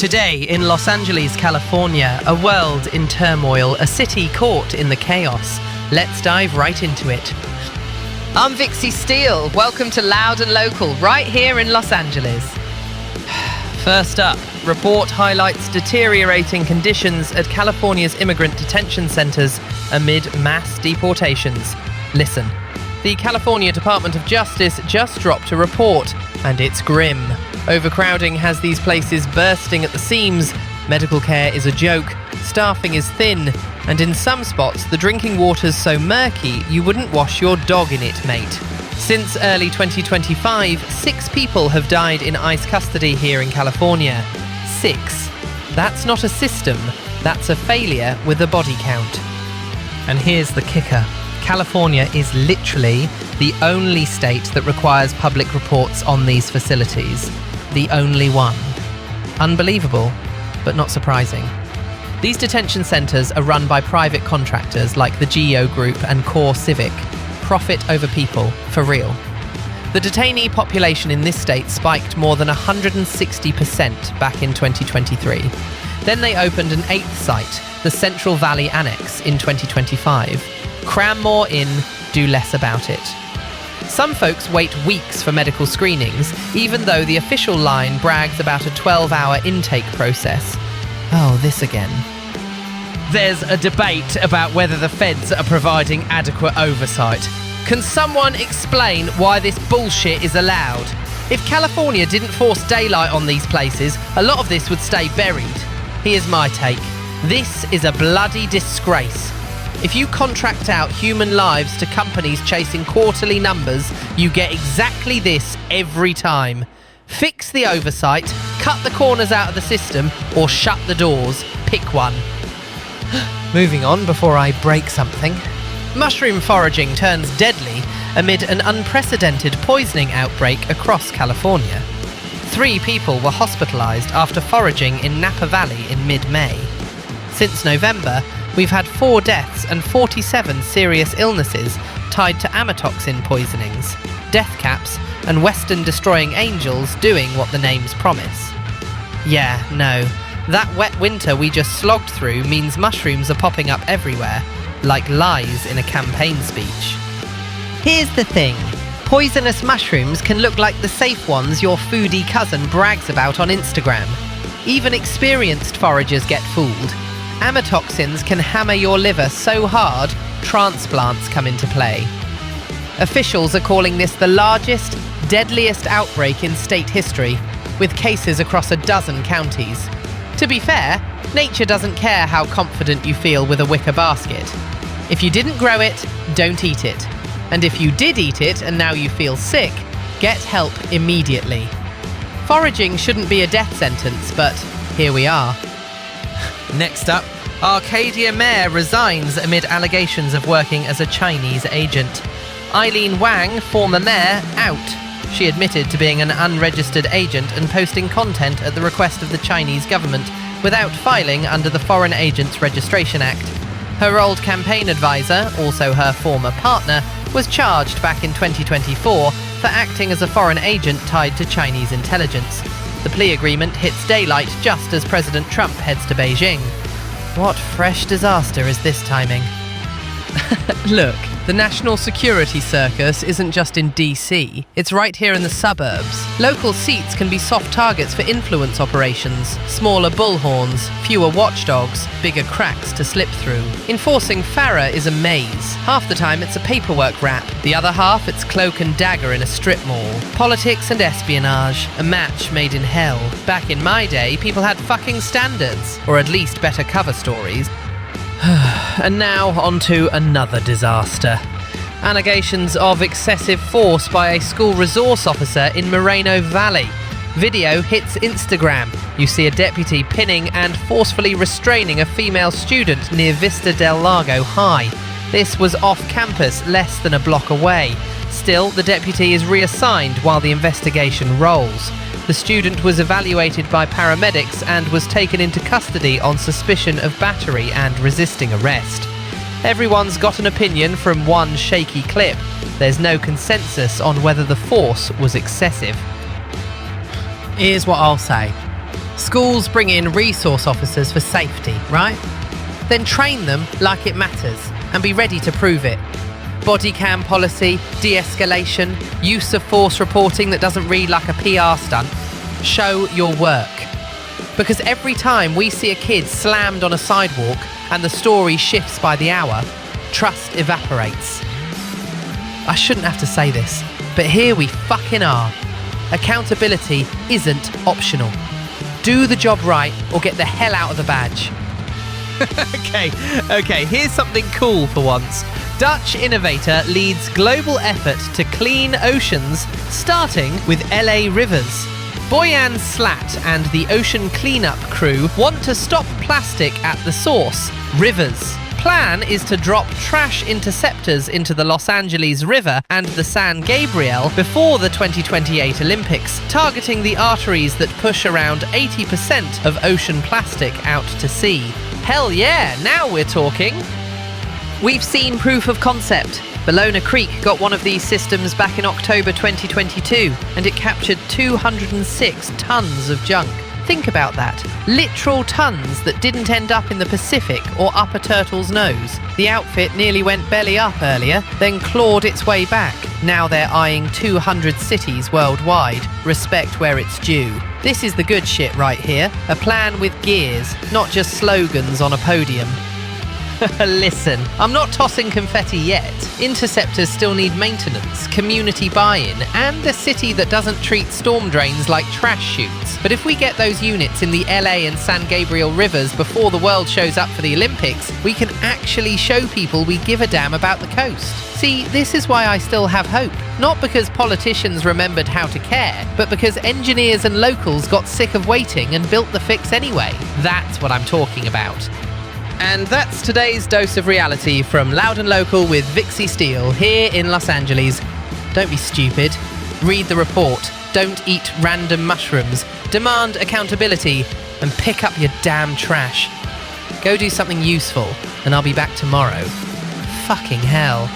Today in Los Angeles, California, a world in turmoil, a city caught in the chaos. Let's dive right into it. I'm Vixie Steele. Welcome to Loud and Local, right here in Los Angeles. First up, report highlights deteriorating conditions at California's immigrant detention centers amid mass deportations. Listen, the California Department of Justice just dropped a report, and it's grim. Overcrowding has these places bursting at the seams, medical care is a joke, staffing is thin, and in some spots the drinking water's so murky you wouldn't wash your dog in it, mate. Since early 2025, 6 people have died in ICE custody here in California. 6. That's not a system, that's a failure with a body count. And here's the kicker. California is literally the only state that requires public reports on these facilities. The only one. Unbelievable, but not surprising. These detention centers are run by private contractors like the GEO Group and Core Civic. Profit over people, for real. The detainee population in this state spiked more than 160% back in 2023. Then they opened an 8th site, the Central Valley Annex, in 2025. Cram more in, do less about it. Some folks wait weeks for medical screenings, even though the official line brags about a 12-hour intake process. Oh, this again. There's a debate about whether the feds are providing adequate oversight. Can someone explain why this bullshit is allowed? If California didn't force daylight on these places, a lot of this would stay buried. Here's my take. This is a bloody disgrace. If you contract out human lives to companies chasing quarterly numbers, you get exactly this every time. Fix the oversight, cut the corners out of the system, or shut the doors. Pick one. Moving on before I break something. Mushroom foraging turns deadly amid an unprecedented poisoning outbreak across California. 3 people were hospitalized after foraging in Napa Valley in mid-May. Since November, we've had 4 deaths and 47 serious illnesses tied to amatoxin poisonings, death caps, and Western destroying angels doing what the names promise. Yeah, no. That wet winter we just slogged through means mushrooms are popping up everywhere, like lies in a campaign speech. Here's the thing. Poisonous mushrooms can look like the safe ones your foodie cousin brags about on Instagram. Even experienced foragers get fooled. Amatoxins can hammer your liver so hard, transplants come into play. Officials are calling this the largest, deadliest outbreak in state history, with cases across a dozen counties. To be fair, nature doesn't care how confident you feel with a wicker basket. If you didn't grow it, don't eat it. And if you did eat it and now you feel sick, get help immediately. Foraging shouldn't be a death sentence, but here we are. Next up, Arcadia mayor resigns amid allegations of working as a Chinese agent. Eileen Wang, former mayor, out. She admitted to being an unregistered agent and posting content at the request of the Chinese government without filing under the Foreign Agents Registration Act. Her old campaign advisor, also her former partner, was charged back in 2024 for acting as a foreign agent tied to Chinese intelligence. The plea agreement hits daylight just as President Trump heads to Beijing. What fresh disaster is this timing? Look, the national security circus isn't just in DC, it's right here in the suburbs. Local seats can be soft targets for influence operations, smaller bullhorns, fewer watchdogs, bigger cracks to slip through. Enforcing FARA is a maze. Half the time it's a paperwork wrap, the other half it's cloak and dagger in a strip mall. Politics and espionage, a match made in hell. Back in my day, people had fucking standards, or at least better cover stories. And now on to another disaster. Allegations of excessive force by a school resource officer in Moreno Valley. Video hits Instagram. You see a deputy pinning and forcefully restraining a female student near Vista del Lago High. This was off campus, less than a block away. Still, the deputy is reassigned while the investigation rolls. The student was evaluated by paramedics and was taken into custody on suspicion of battery and resisting arrest. Everyone's got an opinion from one shaky clip. There's no consensus on whether the force was excessive. Here's what I'll say. Schools bring in resource officers for safety, right? Then train them like it matters and be ready to prove it. Body cam policy, de-escalation, use of force reporting that doesn't read like a PR stunt. Show your work. Because every time we see a kid slammed on a sidewalk and the story shifts by the hour, trust evaporates. I shouldn't have to say this, but here we fucking are. Accountability isn't optional. Do the job right or get the hell out of the badge. Okay, here's something cool for once. Dutch innovator leads global effort to clean oceans, starting with LA rivers. Boyan Slat and the ocean cleanup crew want to stop plastic at the source, rivers. Plan is to drop trash interceptors into the Los Angeles River and the San Gabriel before the 2028 Olympics, targeting the arteries that push around 80% of ocean plastic out to sea. Hell yeah, now we're talking. We've seen proof of concept. Bellona Creek got one of these systems back in October 2022, and it captured 206 tons of junk. Think about that. Literal tons that didn't end up in the Pacific or up a turtle's nose. The outfit nearly went belly up earlier, then clawed its way back. Now they're eyeing 200 cities worldwide. Respect where it's due. This is the good shit right here. A plan with gears, not just slogans on a podium. Listen, I'm not tossing confetti yet. Interceptors still need maintenance, community buy-in, and a city that doesn't treat storm drains like trash chutes. But if we get those units in the LA and San Gabriel rivers before the world shows up for the Olympics, we can actually show people we give a damn about the coast. See, this is why I still have hope. Not because politicians remembered how to care, but because engineers and locals got sick of waiting and built the fix anyway. That's what I'm talking about. And that's today's dose of reality from Loud and Local with Vixie Steele here in Los Angeles. Don't be stupid. Read the report. Don't eat random mushrooms. Demand accountability and pick up your damn trash. Go do something useful and I'll be back tomorrow. Fucking hell.